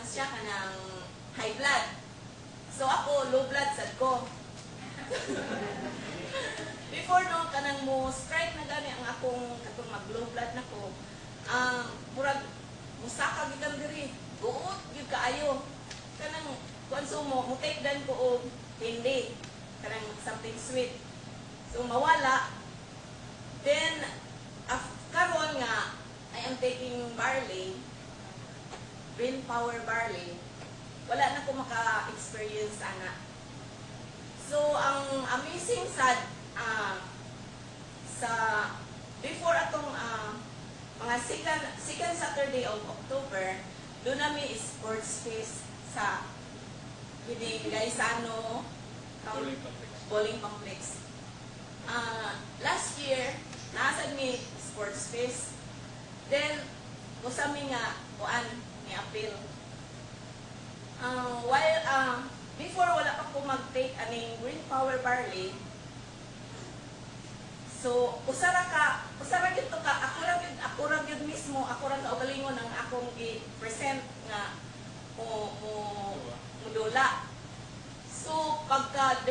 siya kanang high blood. So ako, low blood sad ko. Before no, kanang mo strike na gani ang akong katong mag-low blood na ko, murag, musaka gid ang diri. Buot, gid kaayo. Kanang, konsumo, mo take down ko og hindi. Kanang something sweet. So, mawala. Then, karon nga, I am taking barley, brain power barley. Wala na ko maka-experience ana. So, ang amazing sad, sa before atong mga second Saturday of October, doon namin sports fest sa Gaisano Bowling Complex. Last year, naasad mi sports fest. Then, kusami nga, kuan, ni appeal. Before wala pa ko mag-take aning green power barley, so, usara gid to ka, ako ra gid mismo, ako ra kaugalingon ang akong i-present nga mudula. So, pagka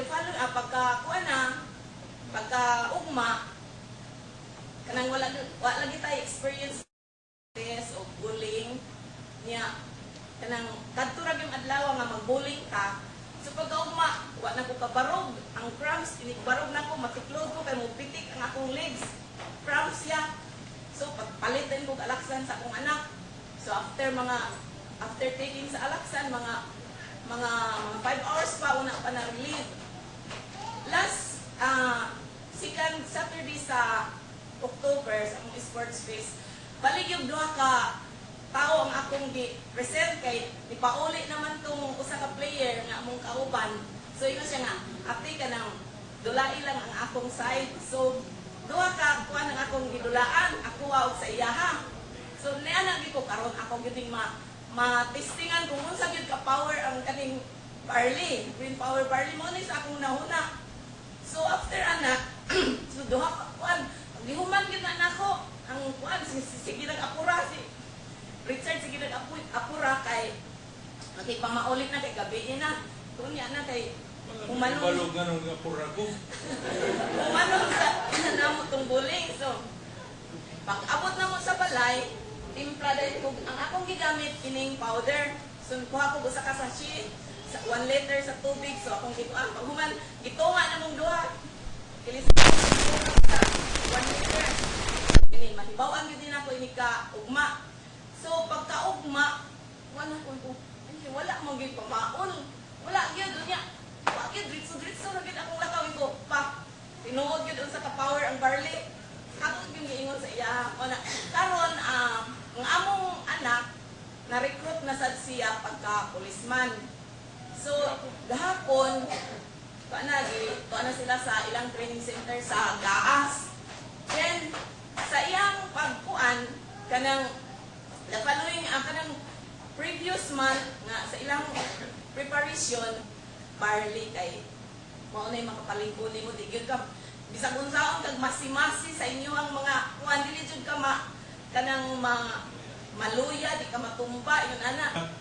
ugma, kanang wala lagi tayo experience test o bullying niya, kanang kadto ra gyud adlaw nga mag-bullying ka. So pagka ugma, wa na ko kabarog, ang cramps barog na ko, matiklod ko kay mo pitik ang akong legs. Cramps ya. So pagpalit din ko alaksan sa akong anak. So after taking sa alaksan mga 5 hours pa una pa na relieve. Last second Saturday sa October sa akong sports fest, balik yung duha ka tao ang akong gi-present kay ipauli naman tong usa ka player nga among kauban. So ino siya nga ati ka nang dulai lang ang akong side. So duha ka kuan ang akong gidulaan, ako og sa iyaha. So niana gi ko karon ako gyud ma-testingan kung unsa gyud ka power ang kaning barley, green power barley mo ni sa akong nahuna. So after ana, so duha ka kuan, gihuman gyud na nako ang kuan sige nag-apura si Richard, sige nag-apura kay pamaulit na kay gabi na. Kunya na kay umanong. Balog na nung apura ko. Umanong sa namo tong bullying. So, pag abot na mo sa balay, timpla dahil ko, ang akong gigamit kining powder. So, kuha ko sa kasashi, sa 1 liter sa tubig. So, akong gituan. Pag human, gitunga na mong duha. Kilisan sa 1 liter. Ini, mahibawaan yun din ako ini ka ugma. So, pagka-ugma, wala mong gid pamaon. Wala gyud niya. Wa gyud dritso ra gyud akong lakawin ko. Pa, tinuod gyud unsa ka power ang barley. Ako gyud giingon sa iya. Karon ang among anak na-recruit na sad siya pagka policeman. So, gahapon na sila sa ilang training center sa Gaas. Then, sa iyang pagkuan kanang the following, kanang previous month nga sa ilang preparation, barley kay mao na makapalingkuli mo, di gyud ka bisag unsaon kag masi-masi sa inyo ang mga kuan dili jud ka kanang maluya, di ka matumba yun ana.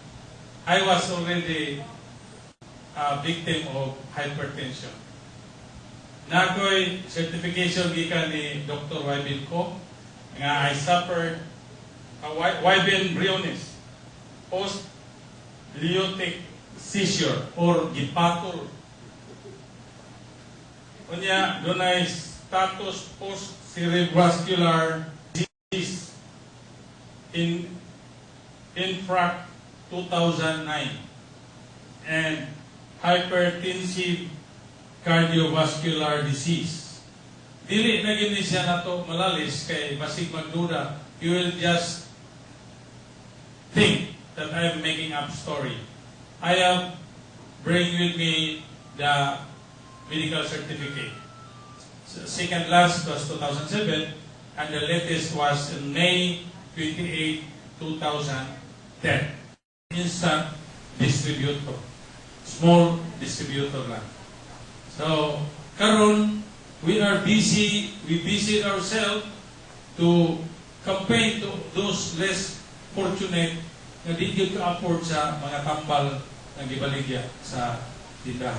I was already a victim of hypertension. Nakoy certification gikan ni Dr. Wybin ko nga I suffered Wyben Briones, post-leutic seizure or gipator. Unya, doon ay status post-cerebrovascular disease in infract 2009 and hypertensive cardiovascular disease. Dili na gini siya nato malalis kay basig magduda, you will just think that I am making up story. I have bring with me the medical certificate. So, second last was 2007 and the latest was in May 28, 2010. Instant distributor. Small distributor lang. So, karon we are busy, we busy ourselves to campaign to those less fortunate nga di gyud ka afford sa mga tambal nga gibaligya sa tindahan.